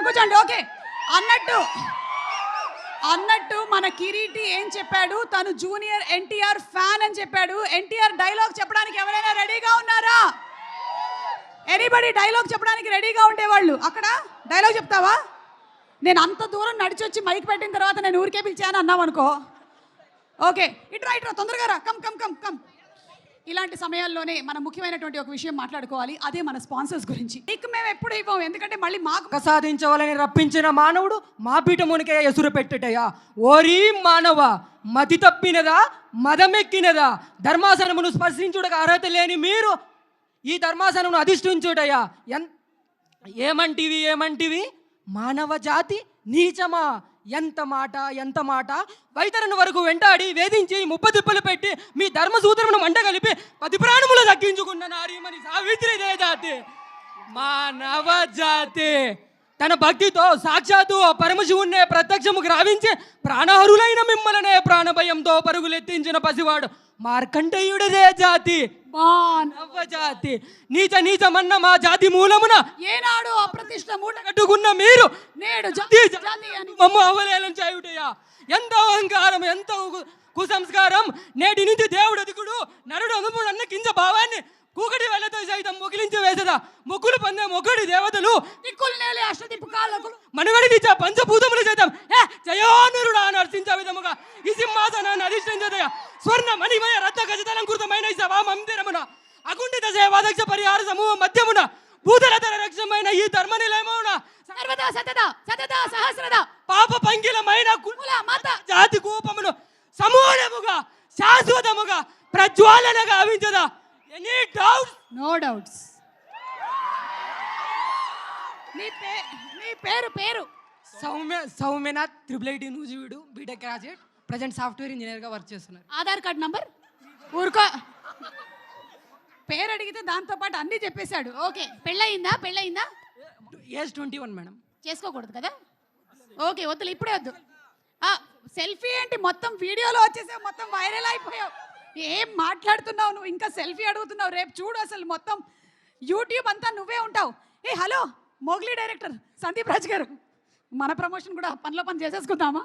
కూర్చోండి. ఓకే, అన్నట్టు మన కిరీటి ఏం చెప్పాడు, తను జూనియర్ ఎన్టీఆర్ ఫ్యాన్ అని చెప్పాడు. ఎన్టీఆర్ డైలాగ్ చెప్పడానికి ఎవరైనా రెడీగా ఉన్నారా? ఎనీబడి డైలాగ్ చెప్పడానికి రెడీగా ఉండేవాళ్ళు అక్కడ డైలాగ్ చెప్తావా? నేను అంత దూరం నడిచొచ్చి మైక్ పెట్టిన తర్వాత నేను ఊరికే పిలిచాను అన్నావు అనుకో. ఓకే, ఇట్రా తొందరగా రా, కమ్ కమ్ కమ్ కమ్. ఇలాంటి సమయాల్లోనే మనం ముఖ్యమైనటువంటి ఒక విషయం మాట్లాడుకోవాలి. అదే మన స్పాన్సర్స్ గురించి. నీకు మేము ఎప్పుడు ఇవ్వం, ఎందుకంటే మళ్ళీ మాకు సాధించవాలని రప్పించిన మానవుడు మా పీఠమునికే ఎసురు పెట్టటయ్యా. ఓరి మానవ, మతి తప్పినదా, మదమెక్కినదా? ధర్మాసనమును స్పర్శించుటకు అర్హత లేని మీరు ఈ ధర్మాసనమును అధిష్ఠించుటయ్యా. ఏమంటివి? మానవ జాతి నీచమా? ఎంత మాట! వైతరుని వరకు వెంటాడి వేధించి ముప్పదిప్పలు పెట్టి మీ ధర్మసూత్రమును మంటగలిపి 10 ప్రాణములు దక్కించుకున్న నారీమణి సావిత్రిదే జాతి. మానవ జాతి తన భక్తితో సాక్షాత్తు పరమశివుణ్ణే ప్రత్యక్షము గ్రావించి ప్రాణహరులైన మిమ్మలనే ప్రాణభయంతో పరుగులెత్తించిన పసివాడు మార్కండేయుడిదే జాతి. మానవ జాతి నీచమన్న మా జాతి మూలమున ఏనాడు అప్రతిష్ట మూట కట్టుకున్న మీరు నేడు మమ్మ అవలేలం చేయుటయ్యా. ఎంత అహంకారం, ఎంత కుసంస్కారం! నేటి నుంచి దేవుడు అదుకుడు నరుడు అనుముడు అన్న కింద భావాన్ని కూకటి వెళ్ళతో సైతం మొగిలించి వేసదా. మొక్కులు పొందే మొక్కడి దేవతలు దిక్కులు నేలే అష్టదిప్పు కాళ్ళకు మనుగడికిచ్చే పంచభూతములు సైతం జయోనురుడా నర్శించే విధముగా ఈ సింహాసనాన్ని అధిష్ఠించదయా. స్వర్ణ మణిమయ రత్న గజతలంకృతమైన ఈ సభా మందిరమున అకుంఠిత సేవాదక్ష పరిహార సమూహ మధ్యమున భూతలతర రక్షమైన ఈ ధర్మ నిలయమున సర్వదా సతదా సహస్రదా పాప పంకిలమైన జాతి కూపమును సమూలముగా శాశ్వతముగా ప్రజ్వాలనగా గావించదా. Any doubts? No doubts. నీ పేరు Soumyanath, IIIT Nuzvid, BTech graduate, present software ఇంజనీర్గా వర్క్ చేస్తున్నారు. ఆధార్ కార్డ్ నంబర్ ఊరుకో. పేరు అడిగితే దాంతో పాటు అన్నీ చెప్పేశాడు. ఓకే, పెళ్ళయిందా? Age 21 madam. చేసుకోకూడదు కదా? ఓకే, వద్దులే, ఇప్పుడే వద్దు. సెల్ఫీ ఏంటి? మొత్తం వీడియోలో వచ్చేసావు, మొత్తం వైరల్ అయిపోయావు. ఏం మాట్లాడుతున్నావు నువ్వు? ఇంకా సెల్ఫీ అడుగుతున్నావు. రేపు చూడు, అసలు మొత్తం యూట్యూబ్ అంతా నువ్వే ఉంటావు. Hello, Mowgli director Sandeep Raj గారు, మన ప్రమోషన్ కూడా పనిలో పని చేసేసుకుందామా?